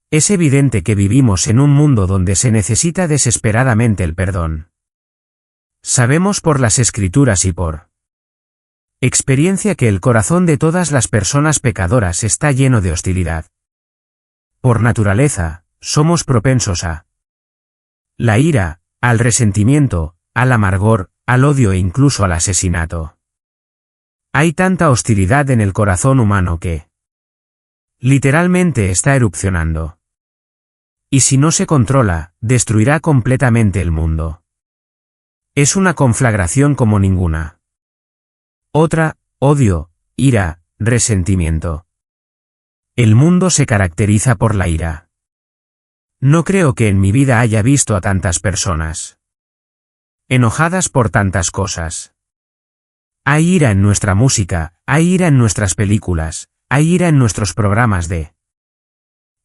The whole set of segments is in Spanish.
Es evidente que vivimos en un mundo donde se necesita desesperadamente el perdón. Sabemos por las Escrituras y por experiencia que el corazón de todas las personas pecadoras está lleno de hostilidad. Por naturaleza, somos propensos a la ira, al resentimiento, al amargor, al odio e incluso al asesinato. Hay tanta hostilidad en el corazón humano que literalmente está erupcionando. Y si no se controla, destruirá completamente el mundo. Es una conflagración como ninguna otra: odio, ira, resentimiento. El mundo se caracteriza por la ira. No creo que en mi vida haya visto a tantas personas enojadas por tantas cosas. Hay ira en nuestra música, hay ira en nuestras películas, hay ira en nuestros programas de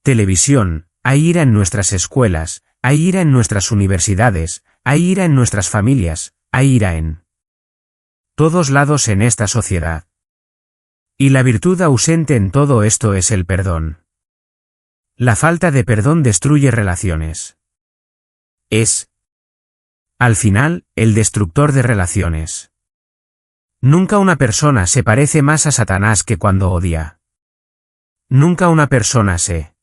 televisión, hay ira en nuestras escuelas, hay ira en nuestras universidades, hay ira en nuestras familias, hay ira en todos lados en esta sociedad. Y la virtud ausente en todo esto es el perdón. La falta de perdón destruye relaciones. Es, al final, el destructor de relaciones. Nunca una persona se parece más a Satanás que cuando odia. Nunca una persona se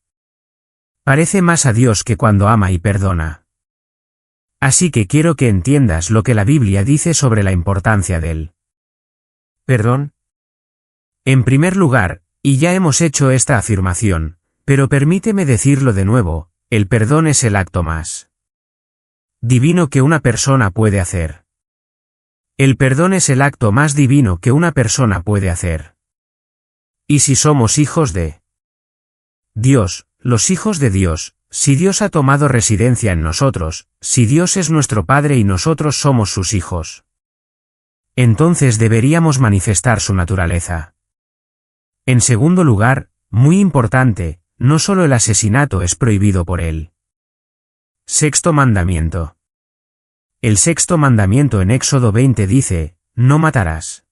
parece más a Dios que cuando ama y perdona. Así que quiero que entiendas lo que la Biblia dice sobre la importancia del perdón. En primer lugar, y ya hemos hecho esta afirmación, pero permíteme decirlo de nuevo, el perdón es el acto más divino que una persona puede hacer. El perdón es el acto más divino que una persona puede hacer. Y si somos hijos de Dios, los hijos de Dios, si Dios ha tomado residencia en nosotros, si Dios es nuestro Padre y nosotros somos sus hijos, entonces deberíamos manifestar su naturaleza. En segundo lugar, muy importante, no solo el asesinato es prohibido por él. Sexto mandamiento. El sexto mandamiento en Éxodo 20 dice: no matarás.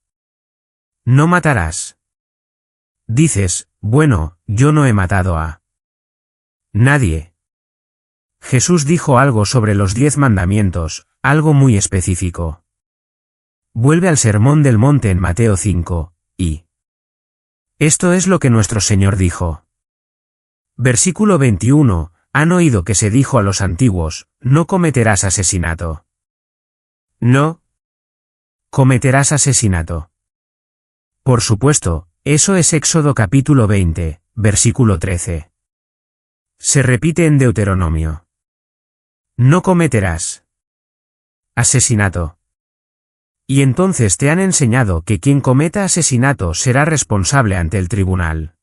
No matarás. Dices: bueno, yo no he matado a nadie. Jesús dijo algo sobre los 10 mandamientos, algo muy específico. Vuelve al Sermón del Monte en Mateo 5, y esto es lo que nuestro Señor dijo. Versículo 21, han oído que se dijo a los antiguos: no cometerás asesinato. No cometerás asesinato. Por supuesto, eso es Éxodo capítulo 20, versículo 13. Se repite en Deuteronomio. No cometerás asesinato. Y entonces te han enseñado que quien cometa asesinato será responsable ante el tribunal.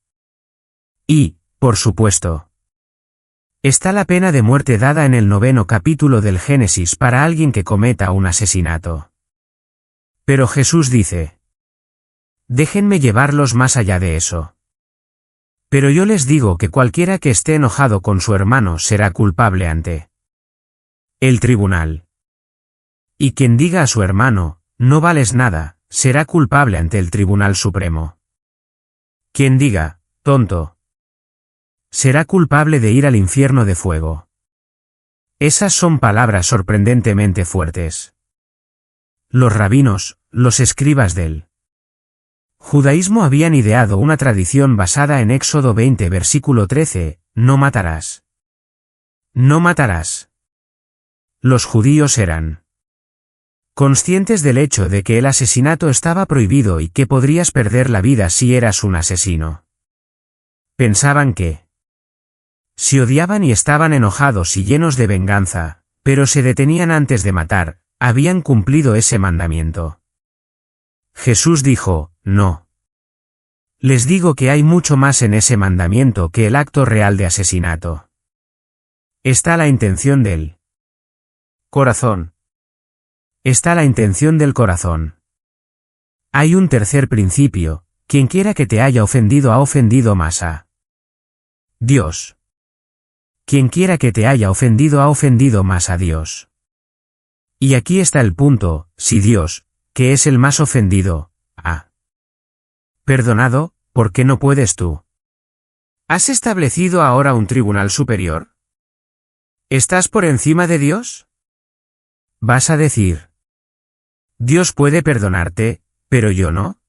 Y, por supuesto, está la pena de muerte dada en el 9º capítulo del Génesis para alguien que cometa un asesinato. Pero Jesús dice: déjenme llevarlos más allá de eso. Pero yo les digo que cualquiera que esté enojado con su hermano será culpable ante el tribunal. Y quien diga a su hermano: no vales nada, será culpable ante el Tribunal Supremo. Quien diga: tonto, será culpable de ir al infierno de fuego. Esas son palabras sorprendentemente fuertes. Los rabinos, los escribas del judaísmo habían ideado una tradición basada en Éxodo 20 versículo 13, no matarás. No matarás. Los judíos eran conscientes del hecho de que el asesinato estaba prohibido y que podrías perder la vida si eras un asesino. Pensaban que si odiaban y estaban enojados y llenos de venganza, pero se detenían antes de matar, habían cumplido ese mandamiento. Jesús dijo: no. Les digo que hay mucho más en ese mandamiento que el acto real de asesinato. Está la intención del corazón. Está la intención del corazón. Hay un tercer principio: quien quiera que te haya ofendido ha ofendido más a Dios. Quien quiera que te haya ofendido ha ofendido más a Dios. Y aquí está el punto: si Dios, que es el más ofendido, ha perdonado, ¿por qué no puedes tú? ¿Has establecido ahora un tribunal superior? ¿Estás por encima de Dios? Vas a decir: Dios puede perdonarte, pero yo no.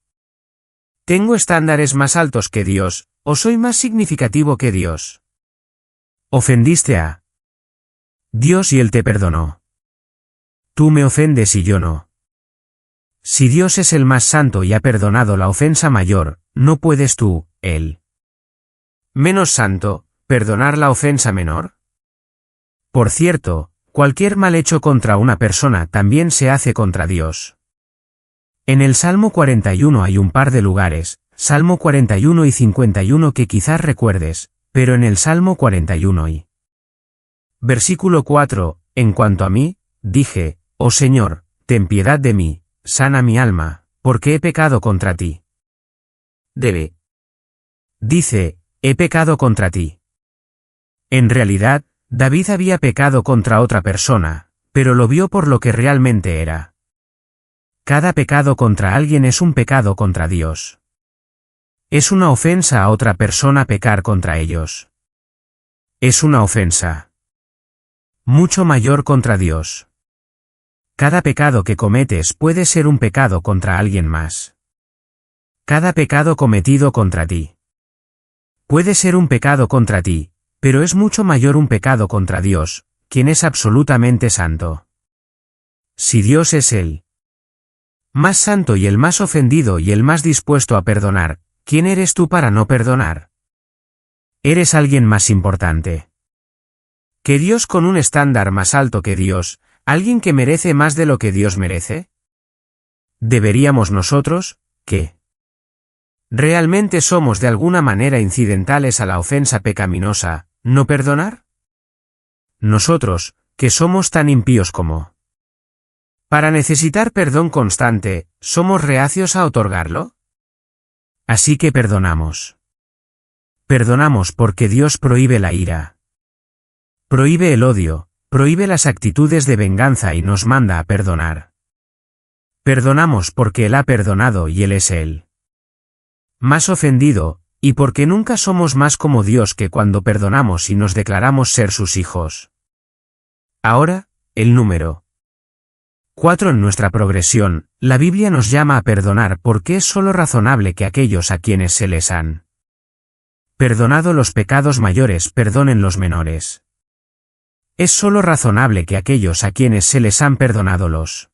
¿Tengo estándares más altos que Dios, o soy más significativo que Dios? Ofendiste a Dios y Él te perdonó. Tú me ofendes y yo no. Si Dios es el más santo y ha perdonado la ofensa mayor, ¿no puedes tú, Él, menos santo, perdonar la ofensa menor? Por cierto, cualquier mal hecho contra una persona también se hace contra Dios. En el Salmo 41 hay un par de lugares, Salmo 41 y 51 que quizás recuerdes, pero en el Salmo 41 y versículo 4, en cuanto a mí, dije: Oh Señor, ten piedad de mí, sana mi alma, porque he pecado contra ti. Dice: he pecado contra ti. En realidad, David había pecado contra otra persona, pero lo vio por lo que realmente era. Cada pecado contra alguien es un pecado contra Dios. Es una ofensa a otra persona pecar contra ellos. Es una ofensa mucho mayor contra Dios. Cada pecado que cometes puede ser un pecado contra alguien más. Cada pecado cometido contra ti puede ser un pecado contra ti, pero es mucho mayor un pecado contra Dios, quien es absolutamente santo. Si Dios es el más santo y el más ofendido y el más dispuesto a perdonar, ¿quién eres tú para no perdonar? ¿Eres alguien más importante que Dios con un estándar más alto que Dios, alguien que merece más de lo que Dios merece? ¿Deberíamos nosotros, que realmente somos de alguna manera incidentales a la ofensa pecaminosa, no perdonar? Nosotros, que somos tan impíos como para necesitar perdón constante, ¿somos reacios a otorgarlo? Así que perdonamos. Perdonamos porque Dios prohíbe la ira. Prohíbe el odio, prohíbe las actitudes de venganza y nos manda a perdonar. Perdonamos porque Él ha perdonado y Él es el más ofendido, y porque nunca somos más como Dios que cuando perdonamos y nos declaramos ser sus hijos. Ahora, el número 4 en nuestra progresión, la Biblia nos llama a perdonar porque es solo razonable que aquellos a quienes se les han perdonado los pecados mayores perdonen los menores. Es solo razonable que aquellos a quienes se les han perdonado los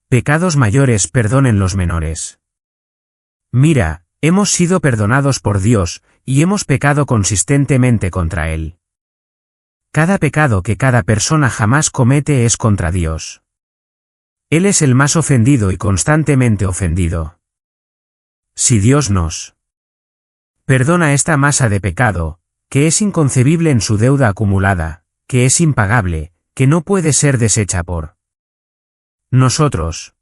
pecados mayores perdonen los menores. Mira, hemos sido perdonados por Dios, y hemos pecado consistentemente contra Él. Cada pecado que cada persona jamás comete es contra Dios. Él es el más ofendido y constantemente ofendido. Si Dios nos perdona esta masa de pecado, que es inconcebible en su deuda acumulada, que es impagable, que no puede ser deshecha por nosotros.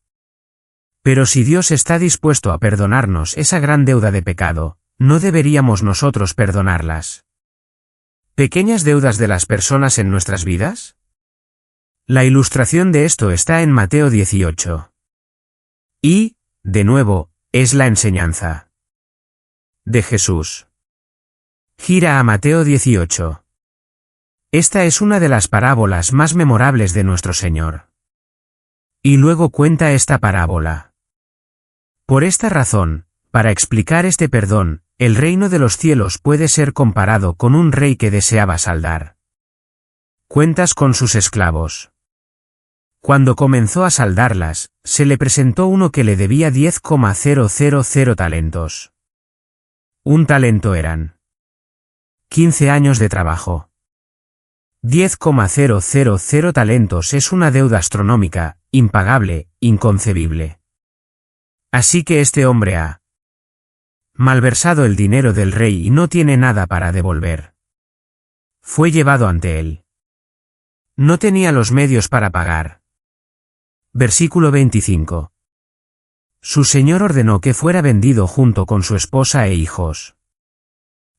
Pero si Dios está dispuesto a perdonarnos esa gran deuda de pecado, ¿no deberíamos nosotros perdonarlas? ¿Pequeñas deudas de las personas en nuestras vidas? La ilustración de esto está en Mateo 18. Y, de nuevo, es la enseñanza de Jesús. Gira a Mateo 18. Esta es una de las parábolas más memorables de nuestro Señor. Y luego cuenta esta parábola. Por esta razón, para explicar este perdón, el reino de los cielos puede ser comparado con un rey que deseaba saldar cuentas con sus esclavos. Cuando comenzó a saldarlas, se le presentó uno que le debía 10,000 talentos. Un talento eran 15 años de trabajo. 10,000 talentos es una deuda astronómica, impagable, inconcebible. Así que este hombre ha malversado el dinero del rey y no tiene nada para devolver. Fue llevado ante él. No tenía los medios para pagar. Versículo 25. Su señor ordenó que fuera vendido junto con su esposa e hijos.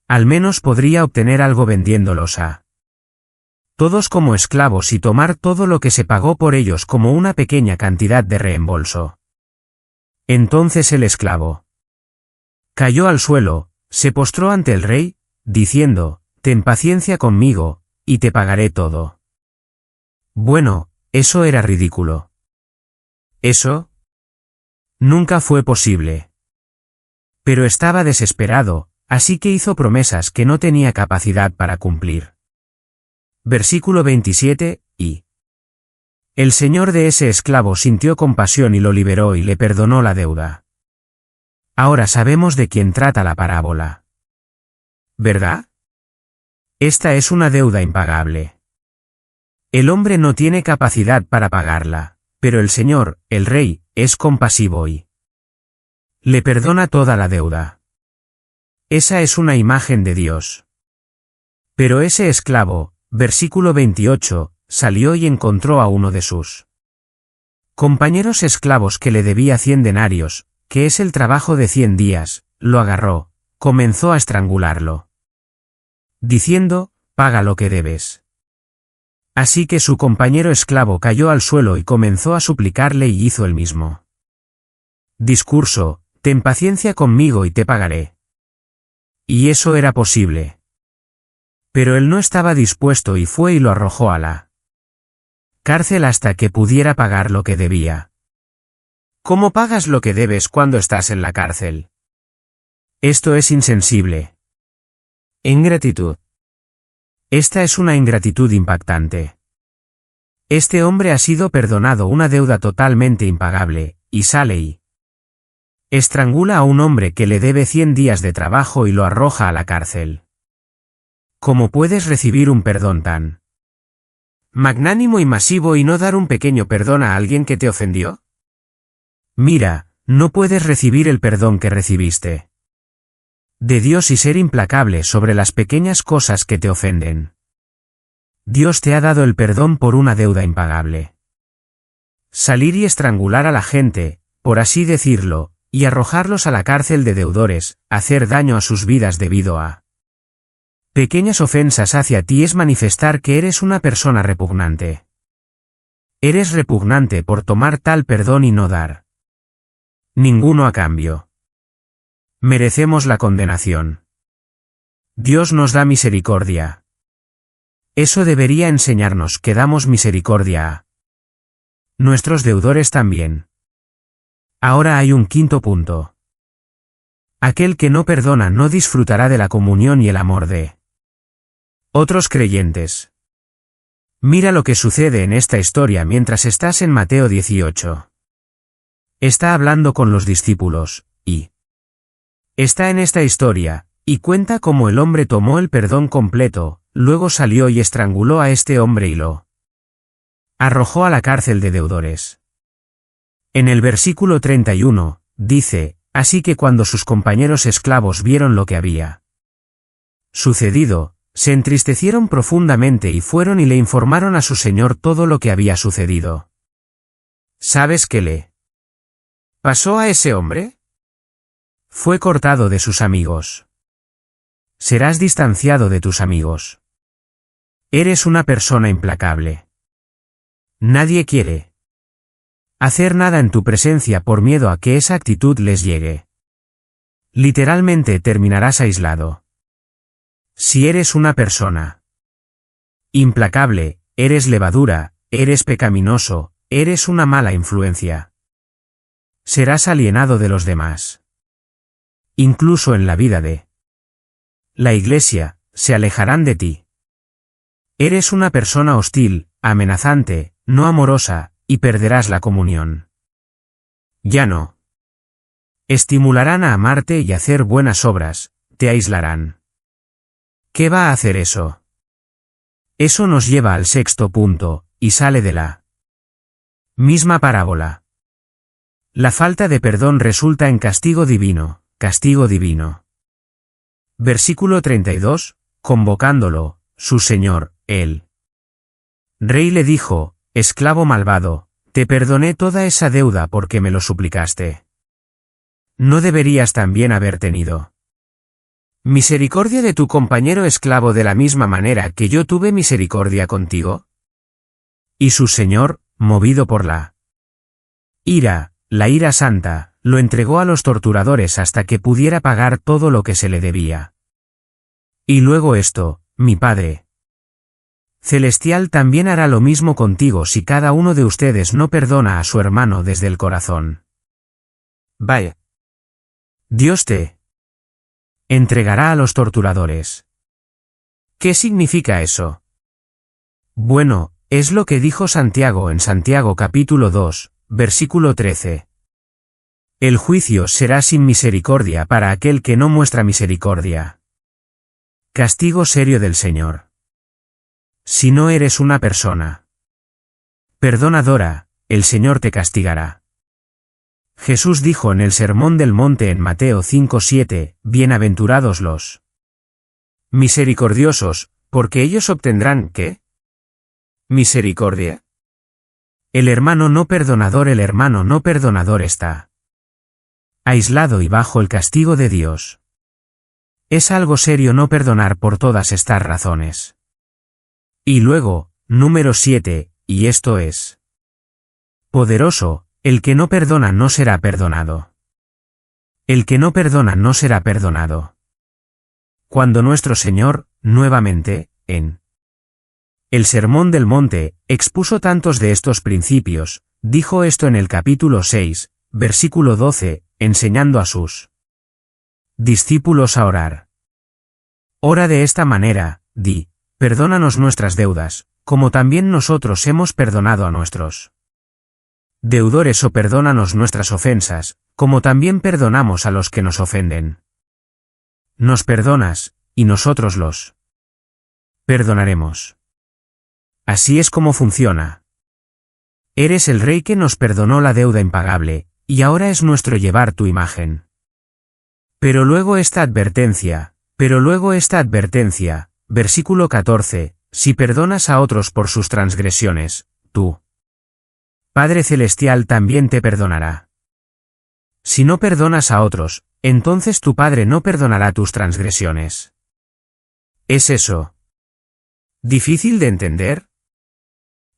Al menos podría obtener algo vendiéndolos a todos como esclavos y tomar todo lo que se pagó por ellos como una pequeña cantidad de reembolso. Entonces el esclavo Cayó al suelo, se postró ante el rey, diciendo, «Ten paciencia conmigo, y te pagaré todo». Bueno, eso era ridículo. ¿Eso? Nunca fue posible. Pero estaba desesperado, así que hizo promesas que no tenía capacidad para cumplir. Versículo 27, y el señor de ese esclavo sintió compasión y lo liberó y le perdonó la deuda. Ahora sabemos de quién trata la parábola. ¿Verdad? Esta es una deuda impagable. El hombre no tiene capacidad para pagarla, pero el Señor, el Rey, es compasivo y le perdona toda la deuda. Esa es una imagen de Dios. Pero ese esclavo, versículo 28, salió y encontró a uno de sus compañeros esclavos que le debía 100 denarios, que es el trabajo de 100 días, lo agarró, comenzó a estrangularlo, diciendo, «Paga lo que debes». Así que su compañero esclavo cayó al suelo y comenzó a suplicarle y hizo el mismo discurso, «Ten paciencia conmigo y te pagaré». Y eso era posible. Pero él no estaba dispuesto y fue y lo arrojó a la cárcel hasta que pudiera pagar lo que debía. ¿Cómo pagas lo que debes cuando estás en la cárcel? Esto es insensible. Ingratitud. Esta es una ingratitud impactante. Este hombre ha sido perdonado una deuda totalmente impagable, y sale y estrangula a un hombre que le debe 100 días de trabajo y lo arroja a la cárcel. ¿Cómo puedes recibir un perdón tan magnánimo y masivo y no dar un pequeño perdón a alguien que te ofendió? Mira, no puedes recibir el perdón que recibiste de Dios y ser implacable sobre las pequeñas cosas que te ofenden. Dios te ha dado el perdón por una deuda impagable. Salir y estrangular a la gente, por así decirlo, y arrojarlos a la cárcel de deudores, hacer daño a sus vidas debido a pequeñas ofensas hacia ti es manifestar que eres una persona repugnante. Eres repugnante por tomar tal perdón y no dar ninguno a cambio. Merecemos la condenación. Dios nos da misericordia. Eso debería enseñarnos que damos misericordia a nuestros deudores también. Ahora hay un quinto punto. Aquel que no perdona no disfrutará de la comunión y el amor de otros creyentes. Mira lo que sucede en esta historia mientras estás en Mateo 18. Está hablando con los discípulos, y está en esta historia, y cuenta cómo el hombre tomó el perdón completo, luego salió y estranguló a este hombre y lo arrojó a la cárcel de deudores. En el versículo 31, dice, así que cuando sus compañeros esclavos vieron lo que había sucedido, se entristecieron profundamente y fueron y le informaron a su señor todo lo que había sucedido. ¿Sabes qué le pasó a ese hombre? Fue cortado de sus amigos. Serás distanciado de tus amigos. Eres una persona implacable. Nadie quiere hacer nada en tu presencia por miedo a que esa actitud les llegue. Literalmente terminarás aislado. Si eres una persona implacable, eres levadura, eres pecaminoso, eres una mala influencia. Serás alienado de los demás. Incluso en la vida de la iglesia, se alejarán de ti. Eres una persona hostil, amenazante, no amorosa, y perderás la comunión. Ya no. Estimularán a amarte y hacer buenas obras, te aislarán. ¿Qué va a hacer eso? Eso nos lleva al sexto punto, y sale de la misma parábola. La falta de perdón resulta en castigo divino, castigo divino. Versículo 32, convocándolo, su señor, el rey le dijo, esclavo malvado, te perdoné toda esa deuda porque me lo suplicaste. ¿No deberías también haber tenido misericordia de tu compañero esclavo de la misma manera que yo tuve misericordia contigo? Y su señor, movido por la ira santa, lo entregó a los torturadores hasta que pudiera pagar todo lo que se le debía. Y luego esto, mi Padre Celestial también hará lo mismo contigo si cada uno de ustedes no perdona a su hermano desde el corazón. Vaya. Dios te entregará a los torturadores. ¿Qué significa eso? Bueno, es lo que dijo Santiago en Santiago capítulo 2, versículo 13. El juicio será sin misericordia para aquel que no muestra misericordia. Castigo serio del Señor. Si no eres una persona perdonadora, el Señor te castigará. Jesús dijo en el Sermón del Monte en Mateo 5:7, bienaventurados los misericordiosos, porque ellos obtendrán, ¿qué? Misericordia. El hermano no perdonador está aislado y bajo el castigo de Dios. Es algo serio no perdonar por todas estas razones. Y luego, número 7, y esto es poderoso, el que no perdona no será perdonado. El que no perdona no será perdonado. Cuando nuestro Señor, nuevamente, en el Sermón del Monte, expuso tantos de estos principios, dijo esto en el capítulo 6, versículo 12, enseñando a sus discípulos a orar. Ora de esta manera, di, perdónanos nuestras deudas, como también nosotros hemos perdonado a nuestros deudores, o perdónanos nuestras ofensas, como también perdonamos a los que nos ofenden. Nos perdonas, y nosotros los perdonaremos. Así es como funciona. Eres el Rey que nos perdonó la deuda impagable, y ahora es nuestro llevar tu imagen. Pero luego esta advertencia, versículo 14, si perdonas a otros por sus transgresiones, tú, Padre Celestial también te perdonará. Si no perdonas a otros, entonces tu Padre no perdonará tus transgresiones. ¿Es eso difícil de entender?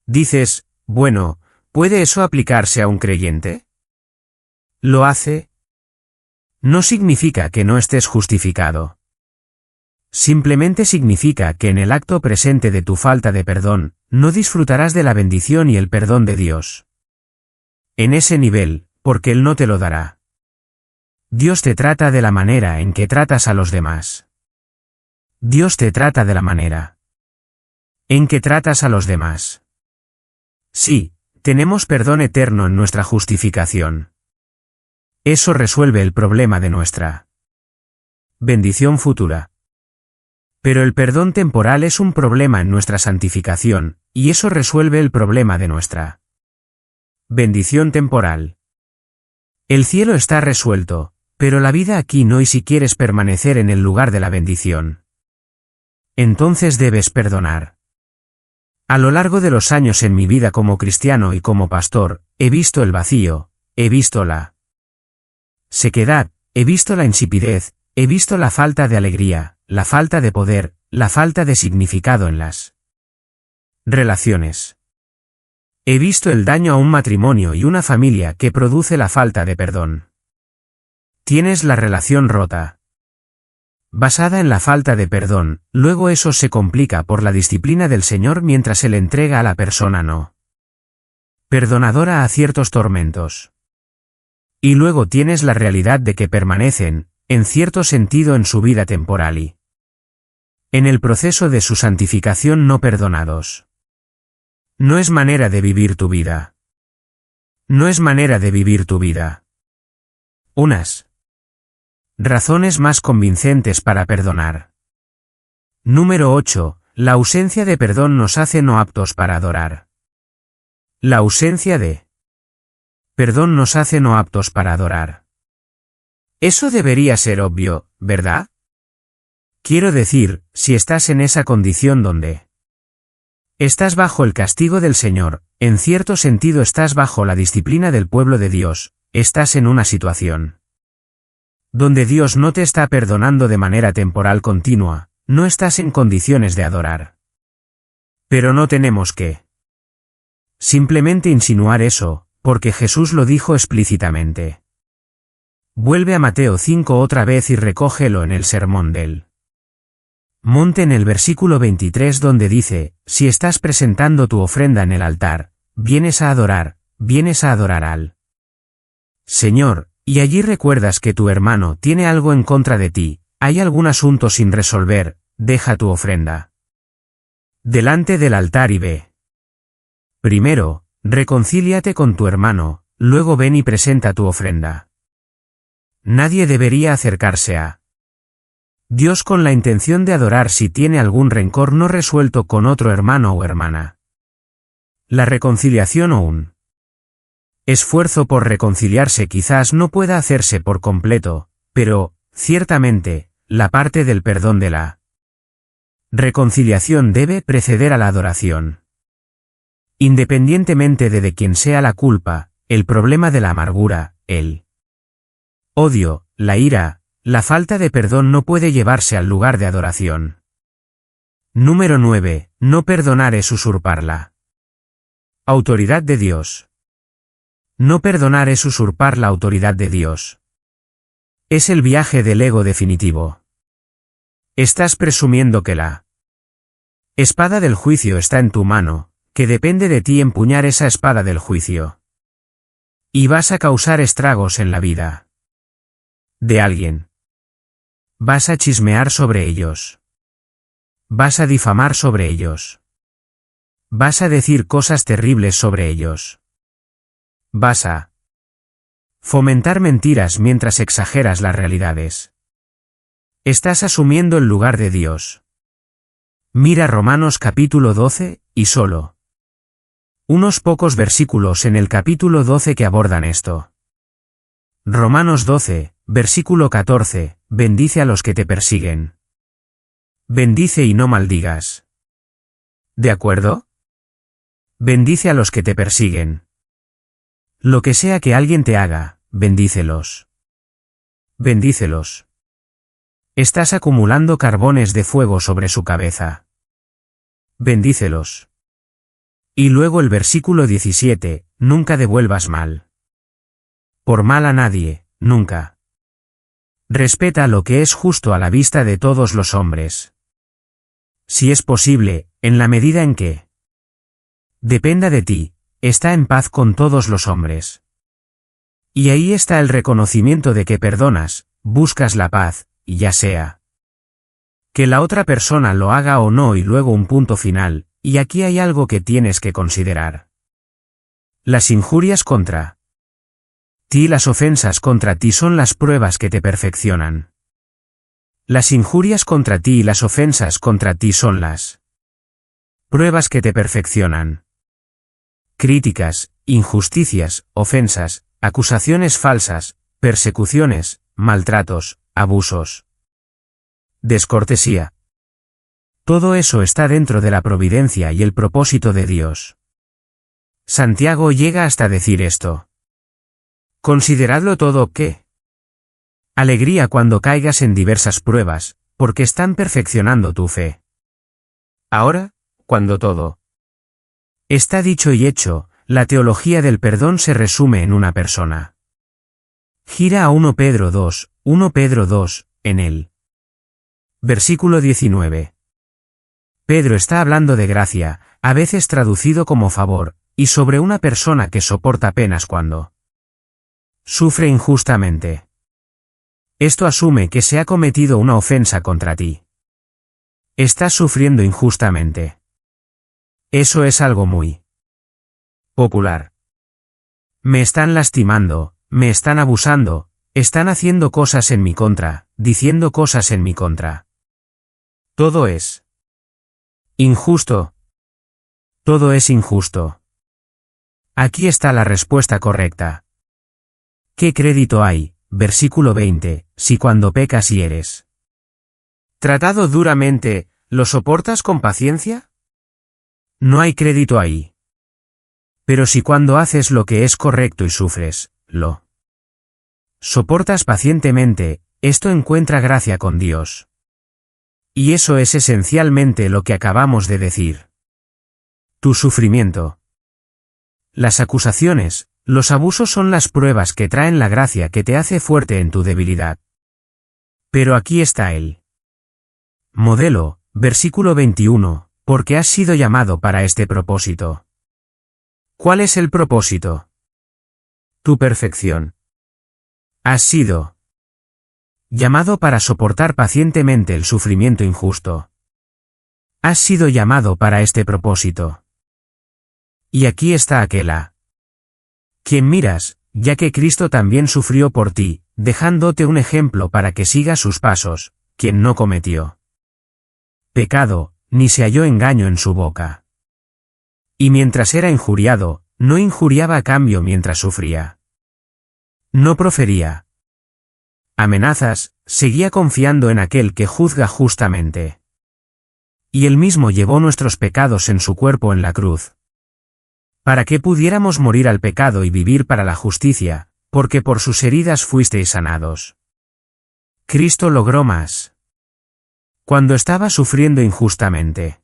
Dices, bueno, ¿puede eso aplicarse a un creyente? ¿Lo hace? No significa que no estés justificado. Simplemente significa que en el acto presente de tu falta de perdón, no disfrutarás de la bendición y el perdón de Dios. En ese nivel, porque Él no te lo dará. Dios te trata de la manera en que tratas a los demás. Dios te trata de la manera en que tratas a los demás. Sí, tenemos perdón eterno en nuestra justificación. Eso resuelve el problema de nuestra bendición futura. Pero el perdón temporal es un problema en nuestra santificación, y eso resuelve el problema de nuestra bendición temporal. El cielo está resuelto, pero la vida aquí no, y si quieres permanecer en el lugar de la bendición, entonces debes perdonar. A lo largo de los años en mi vida como cristiano y como pastor, he visto el vacío, he visto la sequedad, he visto la insipidez, he visto la falta de alegría, la falta de poder, la falta de significado en las relaciones. He visto el daño a un matrimonio y una familia que produce la falta de perdón. Tienes la relación rota, basada en la falta de perdón, luego eso se complica por la disciplina del Señor mientras Él entrega a la persona no perdonadora a ciertos tormentos. Y luego tienes la realidad de que permanecen, en cierto sentido, en su vida temporal y en el proceso de su santificación no perdonados. No es manera de vivir tu vida. No es manera de vivir tu vida. Unas razones más convincentes para perdonar. Número 8. La ausencia de perdón nos hace no aptos para adorar. La ausencia de perdón nos hace no aptos para adorar. Eso debería ser obvio, ¿verdad? Quiero decir, si estás en esa condición donde estás bajo el castigo del Señor, en cierto sentido estás bajo la disciplina del pueblo de Dios, estás en una situación donde Dios no te está perdonando de manera temporal continua, no estás en condiciones de adorar. Pero no tenemos que simplemente insinuar eso, porque Jesús lo dijo explícitamente. Vuelve a Mateo 5 otra vez y recógelo en el Sermón del Monte en el versículo 23 donde dice, si estás presentando tu ofrenda en el altar, vienes a adorar al Señor, y allí recuerdas que tu hermano tiene algo en contra de ti, hay algún asunto sin resolver, deja tu ofrenda delante del altar y ve. Primero, reconcíliate con tu hermano, luego ven y presenta tu ofrenda. Nadie debería acercarse a Dios con la intención de adorar si tiene algún rencor no resuelto con otro hermano o hermana. La reconciliación o un esfuerzo por reconciliarse quizás no pueda hacerse por completo, pero, ciertamente, la parte del perdón de la reconciliación debe preceder a la adoración. Independientemente de quién sea la culpa, el problema de la amargura, el odio, la ira, la falta de perdón no puede llevarse al lugar de adoración. Número 9. No perdonar es usurpar la autoridad de Dios. No perdonar es usurpar la autoridad de Dios. Es el viaje del ego definitivo. Estás presumiendo que la espada del juicio está en tu mano, que depende de ti empuñar esa espada del juicio. Y vas a causar estragos en la vida de alguien. Vas a chismear sobre ellos. Vas a difamar sobre ellos. Vas a decir cosas terribles sobre ellos. Vas a fomentar mentiras mientras exageras las realidades. Estás asumiendo el lugar de Dios. Mira Romanos capítulo 12, y solo unos pocos versículos en el capítulo 12 que abordan esto. Romanos 12, versículo 14, bendice a los que te persiguen. Bendice y no maldigas. ¿De acuerdo? Bendice a los que te persiguen. Lo que sea que alguien te haga, bendícelos. Bendícelos. Estás acumulando carbones de fuego sobre su cabeza. Bendícelos. Y luego el versículo 17, nunca devuelvas mal por mal a nadie, nunca. Respeta lo que es justo a la vista de todos los hombres. Si es posible, en la medida en que dependa de ti, está en paz con todos los hombres. Y ahí está el reconocimiento de que perdonas, buscas la paz, y ya sea que la otra persona lo haga o no y luego un punto final, y aquí hay algo que tienes que considerar. Las injurias contra ti y las ofensas contra ti son las pruebas que te perfeccionan. Las injurias contra ti y las ofensas contra ti son las pruebas que te perfeccionan. Críticas, injusticias, ofensas, acusaciones falsas, persecuciones, maltratos, abusos, descortesía. Todo eso está dentro de la providencia y el propósito de Dios. Santiago llega hasta decir esto. Consideradlo todo ¿qué? Alegría cuando caigas en diversas pruebas, porque están perfeccionando tu fe. Ahora, cuando todo está dicho y hecho, la teología del perdón se resume en una persona. Gira a 1 Pedro 2, en el versículo 19. Pedro está hablando de gracia, a veces traducido como favor, y sobre una persona que soporta penas cuando sufre injustamente. Esto asume que se ha cometido una ofensa contra ti. Estás sufriendo injustamente. Eso es algo muy popular. Me están lastimando, me están abusando, están haciendo cosas en mi contra, diciendo cosas en mi contra. Todo es injusto. Todo es injusto. Aquí está la respuesta correcta. ¿Qué crédito hay, versículo 20, si cuando pecas y eres tratado duramente, lo soportas con paciencia? No hay crédito ahí. Pero si cuando haces lo que es correcto y sufres, lo soportas pacientemente, esto encuentra gracia con Dios. Y eso es esencialmente lo que acabamos de decir. Tu sufrimiento, las acusaciones, Los abusos son las pruebas que traen la gracia que te hace fuerte en tu debilidad. Pero aquí está el modelo, versículo 21, porque has sido llamado para este propósito. ¿Cuál es el propósito? Tu perfección. Has sido llamado para soportar pacientemente el sufrimiento injusto. Has sido llamado para este propósito. Y aquí está aquella quien miras, ya que Cristo también sufrió por ti, dejándote un ejemplo para que sigas sus pasos, quien no cometió pecado, ni se halló engaño en su boca. Y mientras era injuriado, no injuriaba a cambio mientras sufría. No profería amenazas, seguía confiando en aquel que juzga justamente. Y él mismo llevó nuestros pecados en su cuerpo en la cruz, para que pudiéramos morir al pecado y vivir para la justicia, porque por sus heridas fuisteis sanados. Cristo logró más. Cuando estaba sufriendo injustamente,